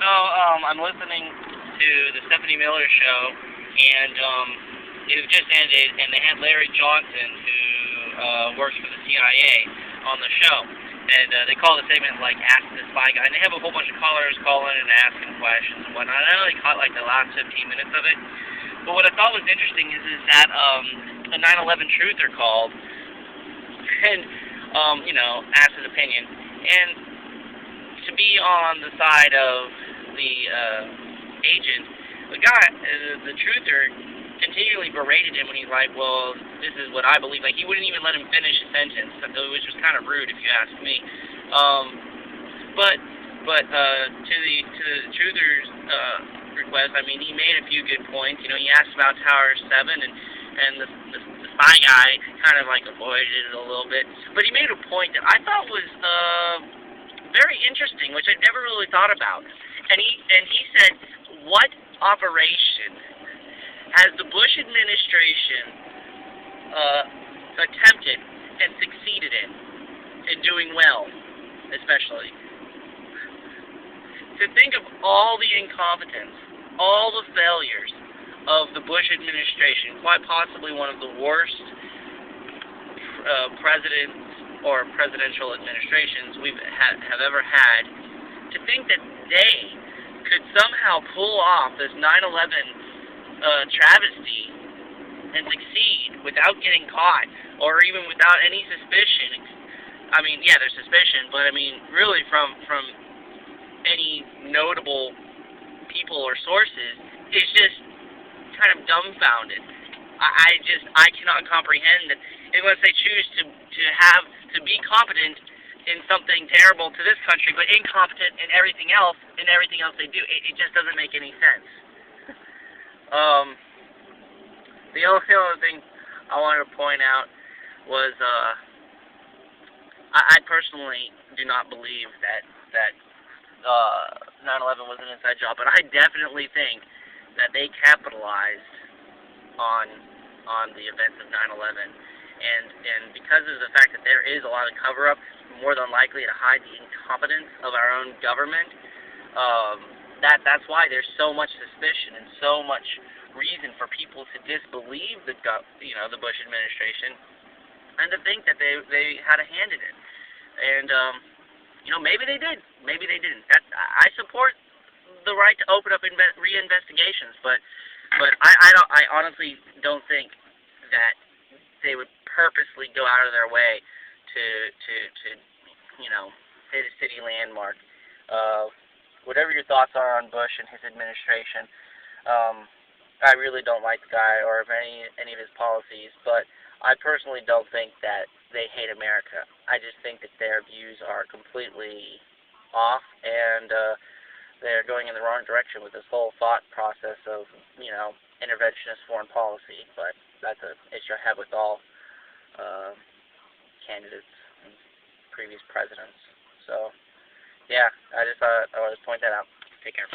So, I'm listening to the Stephanie Miller show, and it just ended, and they had Larry Johnson, who works for the CIA, on the show. And they call the segment, like, Ask the Spy Guy. And they have a whole bunch of callers calling and asking questions and whatnot. I only caught, like, the last 15 minutes of it. But what I thought was interesting is that the 9/11 truther called and, asked his opinion. And to be on the side of the agent, the guy, the truther, continually berated him when he's like, well, this is what I believe. Like, he wouldn't even let him finish a sentence, which was kind of rude, if you ask me. But to the truther's request, I mean, he made a few good points. He asked about Tower 7, and the spy guy kind of, like, avoided it a little bit. But he made a point that I thought was very interesting, which I'd never really thought about. And he said, what operation has the Bush administration attempted and succeeded in doing well, especially? To think of all the incompetence, all the failures of the Bush administration, quite possibly one of the worst presidents or presidential administrations we've have ever had, to think that they could somehow pull off this 9/11 travesty and succeed without getting caught, or even without any suspicion. I mean, yeah, there's suspicion, but I mean, really from any notable people or sources, is just kind of dumbfounded. I cannot comprehend that unless they choose to be competent in something terrible to this country, but incompetent in everything else they do. It just doesn't make any sense. The only other thing I wanted to point out was I personally do not believe that 9/11 was an inside job, but I definitely think that they capitalized on the events of 9/11, and because of the fact that there is a lot of cover-up, more than likely to hide the incompetence of our own government. That's why there's so much suspicion and so much reason for people to disbelieve the Bush administration, and to think that they had a hand in it. And maybe they did, maybe they didn't. I support the right to open up reinvestigations, but I honestly don't think that they would purposely go out of their way to hit a city landmark. Whatever your thoughts are on Bush and his administration, I really don't like the guy or any of his policies, but I personally don't think that they hate America. I just think that their views are completely off, and they're going in the wrong direction with this whole thought process of, interventionist foreign policy. But that's an issue I have with all candidates and previous presidents. So, yeah, I just thought I would point that out. Take care.